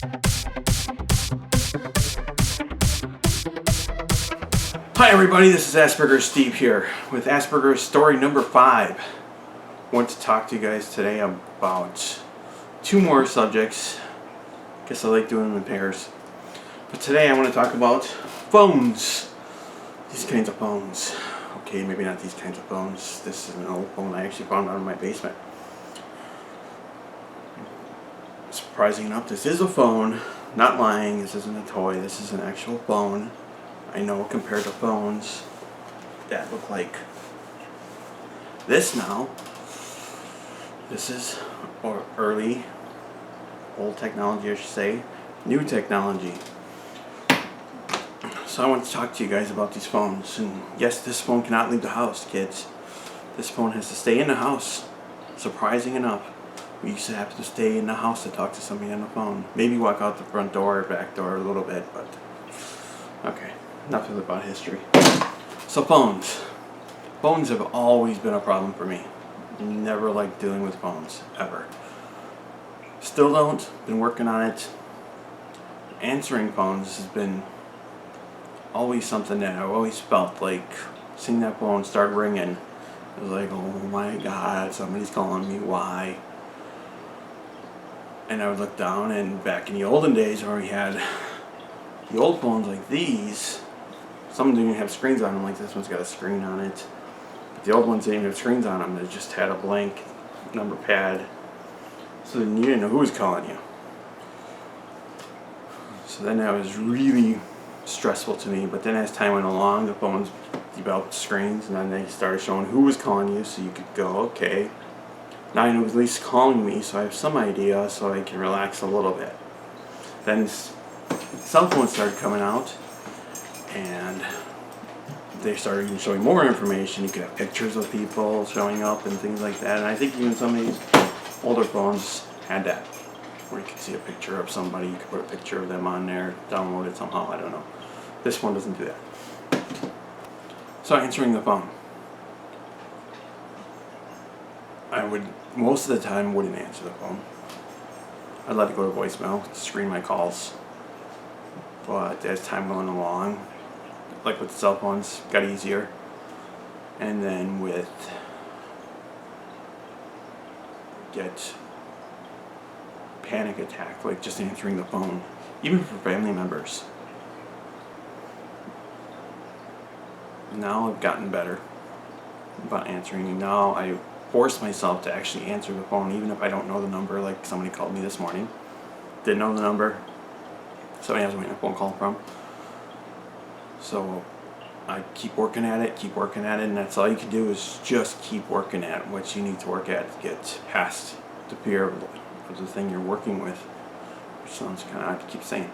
Hi everybody, this is Aspergers Steve here with Aspergers story number 5. I want to talk to you guys today about 2 more subjects. Guess I like doing them in pairs. But today I want to talk about phones. These kinds of phones. Okay, maybe not these kinds of phones. This is an old phone I actually found out in my basement. Surprising enough, this is a phone. Not lying, this isn't a toy, this is an actual phone. I know compared to phones that look like this now. This is early, old technology I should say, new technology. So I want to talk to you guys about these phones. And yes, this phone cannot leave the house, kids. This phone has to stay in the house. Surprising enough, we used to have to stay in the house to talk to somebody on the phone. Maybe walk out the front door or back door a little bit, but okay. Enough about history. So phones. Phones have always been a problem for me. Never liked dealing with phones, ever. Still don't. Been working on it. Answering phones has been always something that I've always felt like seeing that phone start ringing. It was like, oh my God, somebody's calling me, why? And I would look down, and back in the olden days where we had the old phones like these, some didn't even have screens on them, like this one's got a screen on it. But the old ones didn't even have screens on them, they just had a blank number pad. So then you didn't know who was calling you. So then that was really stressful to me. But then as time went along, the phones developed screens, and then they started showing who was calling you, so you could go, okay, now I know who's at least calling me, so I have some idea, so I can relax a little bit. Then cell phones started coming out, and they started even showing more information. You could have pictures of people showing up and things like that. And I think even some of these older phones had that, where you could see a picture of somebody, you could put a picture of them on there, download it somehow, I don't know. This one doesn't do that. So answering the phone. I would, most of the time, wouldn't answer the phone. I'd let it go to voicemail to screen my calls. But as time went along, like with the cell phones, got easier. And then with get panic attack, like just answering the phone, even for family members. Now I've gotten better about answering, and now I force myself to actually answer the phone, even if I don't know the number. Like somebody called me this morning, didn't know the number, somebody I was waiting a phone call from. So I keep working at it, and that's all you can do is just keep working at what you need to work at to get past the fear of the thing you're working with, which sounds kind of odd to keep saying.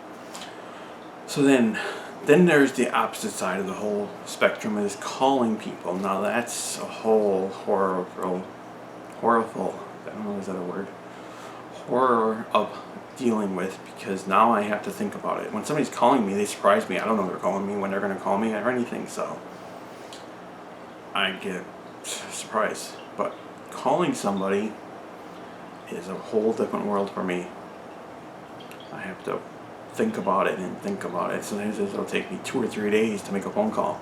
So then there's the opposite side of the whole spectrum, is calling people. Now that's a whole horrible, I don't know, is that a word? Horror of dealing with, because now I have to think about it. When somebody's calling me, they surprise me. I don't know they're calling me, when they're going to call me or anything, so I get surprised. But calling somebody is a whole different world for me. I have to think about it. Sometimes it'll take me 2 or 3 days to make a phone call,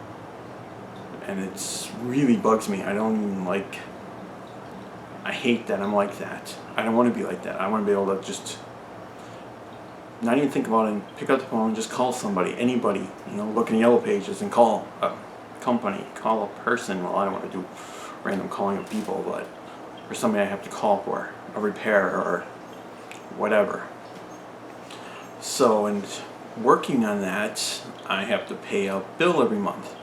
and it's really bugs me. I hate that I'm like that. I don't want to be like that. I want to be able to just not even think about it and pick up the phone and just call somebody, anybody, look in the yellow pages and call a company, call a person. Well, I don't want to do random calling of people, but for somebody I have to call for a repair or whatever. So, and working on that, I have to pay a bill every month,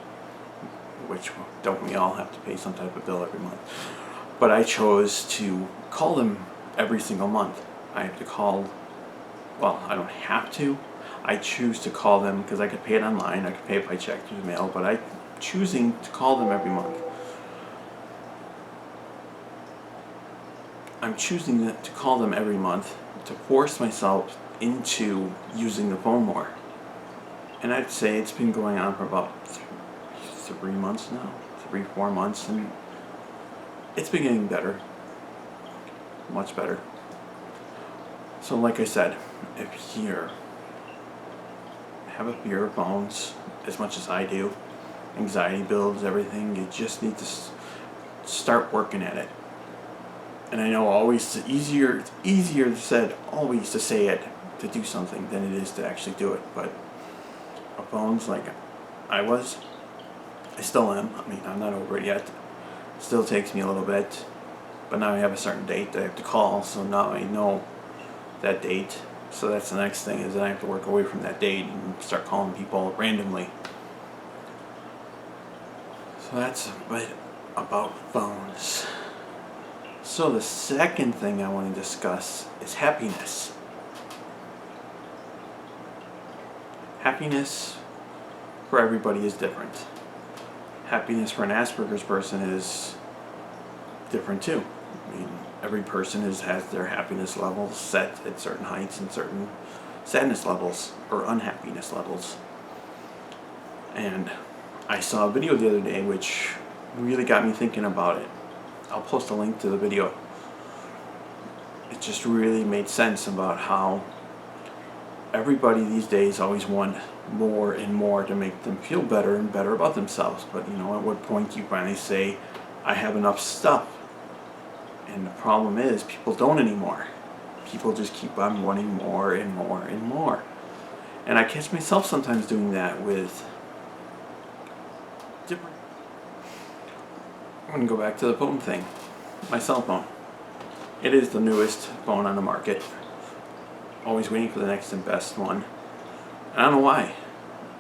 which don't we all have to pay some type of bill every month? But I chose to call them every single month. I have to call, well, I don't have to. I choose to call them because I could pay it online. I could pay it by check through the mail, but I'm choosing to call them every month. I'm choosing to call them every month to force myself into using the phone more. And I'd say it's been going on for about 3 months now, 3-4 months, and it's been getting better, much better. So like I said, if you have a fear of phones as much as I do, anxiety builds everything, you just need to start working at it. And I know always it's easier said always to say it, to do something, than it is to actually do it. But a phone's like I still am. I mean, I'm not over it yet. It still takes me a little bit. But now I have a certain date that I have to call, so now I know that date. So that's the next thing, is that I have to work away from that date and start calling people randomly. So that's a bit about phones. So the second thing I want to discuss is happiness. Happiness for everybody is different. Happiness for an Asperger's person is different too. I mean, every person has their happiness levels set at certain heights and certain sadness levels or unhappiness levels. And I saw a video the other day which really got me thinking about it. I'll post a link to the video. It just really made sense about how everybody these days always want more and more to make them feel better and better about themselves. But you know, at what point do you finally say, I have enough stuff? And the problem is, people don't anymore. People just keep on wanting more and more and more. And I catch myself sometimes doing that with different... I'm going to go back to the phone thing. My cell phone. It is the newest phone on the market. Always waiting for the next and best one. I don't know why.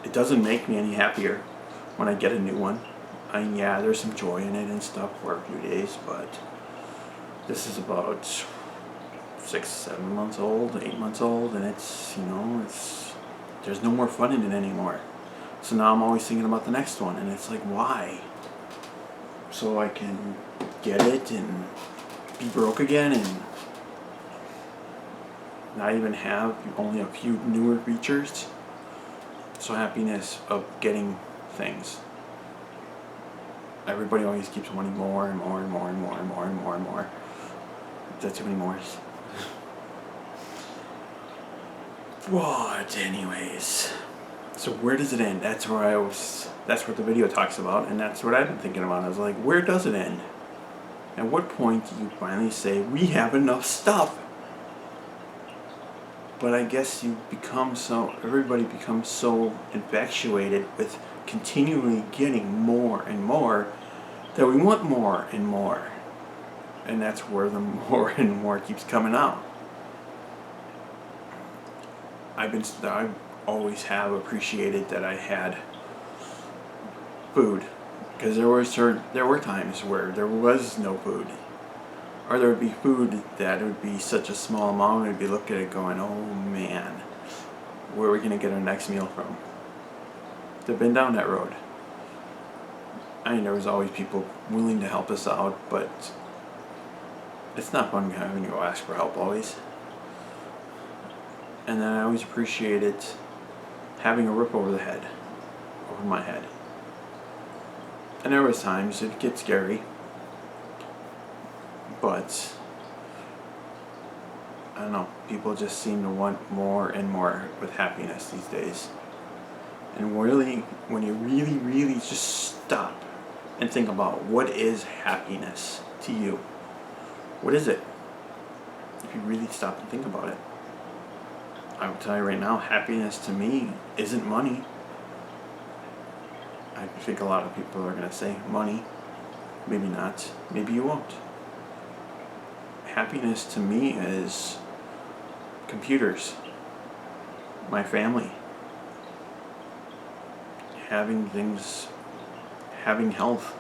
It doesn't make me any happier when I get a new one. Yeah, there's some joy in it and stuff for a few days, but this is about 6, 7 months old, 8 months old, and it's, there's no more fun in it anymore. So now I'm always thinking about the next one, and it's like, why? So I can get it and be broke again and not even have only a few newer features. So happiness of getting things. Everybody always keeps wanting more and more and more and more and more and more and more. Is that too many mores? But anyways, so where does it end? That's what the video talks about, and that's what I've been thinking about. I was like, where does it end? At what point do you finally say, we have enough stuff? But I guess everybody becomes so infatuated with continually getting more and more that we want more and more. And that's where the more and more keeps coming out. I always have appreciated that I had food, because there were times where there was no food, or there would be food that would be such a small amount, and I'd be looking at it going, oh man, where are we going to get our next meal from? They've been down that road. I mean, there was always people willing to help us out, but it's not fun having to go ask for help always. And then I always appreciated having a roof over my head. And there was times it'd get scary, but I don't know, people just seem to want more and more with happiness these days. And really, when you really, really just stop and think about what is happiness to you, what is it? If you really stop and think about it, I will tell you right now, happiness to me isn't money. I think a lot of people are going to say money. Maybe not. Maybe you won't. Happiness to me is computers, my family, having things, having health.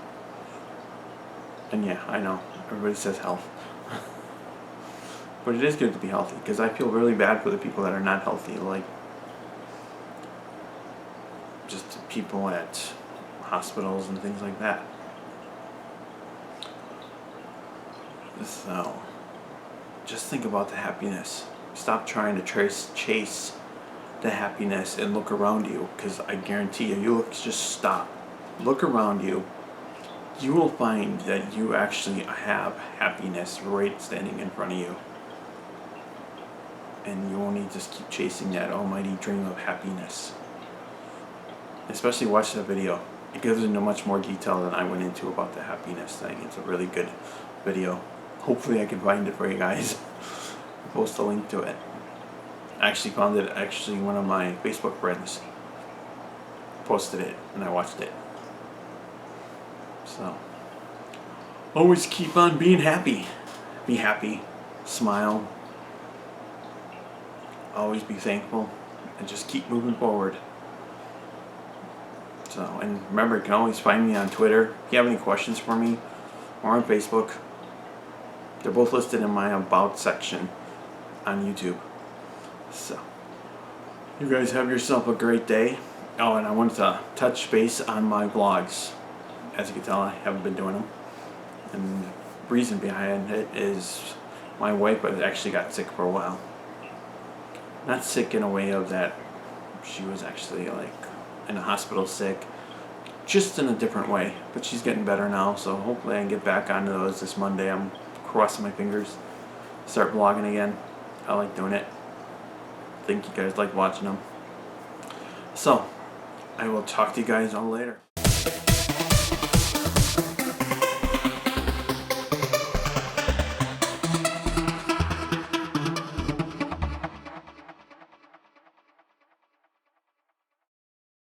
And yeah, I know, everybody says health. But it is good to be healthy, because I feel really bad for the people that are not healthy, like just people at hospitals and things like that. So, just think about the happiness. Stop trying to chase the happiness and look around you, because I guarantee you, just stop. Look around you. You will find that you actually have happiness right standing in front of you. and you only just keep chasing that almighty dream of happiness. Especially watch the video. It goes into much more detail than I went into about the happiness thing. It's a really good video. Hopefully I can find it for you guys. I'll post a link to it. I actually found it, one of my Facebook friends posted it and I watched it. So, always keep on being happy. Be happy. Smile. Always be thankful. And just keep moving forward. So, and remember, you can always find me on Twitter. If you have any questions for me, or on Facebook. They're both listed in my About section on YouTube. So, you guys have yourself a great day. Oh, and I wanted to touch base on my vlogs. As you can tell, I haven't been doing them. And the reason behind it is my wife actually got sick for a while. Not sick in a way of that she was actually like in the hospital sick, just in a different way, but she's getting better now, so hopefully I can get back onto those this Monday. I'm crossing my fingers, start vlogging again. I like doing it. I think you guys like watching them. So I will talk to you guys all later.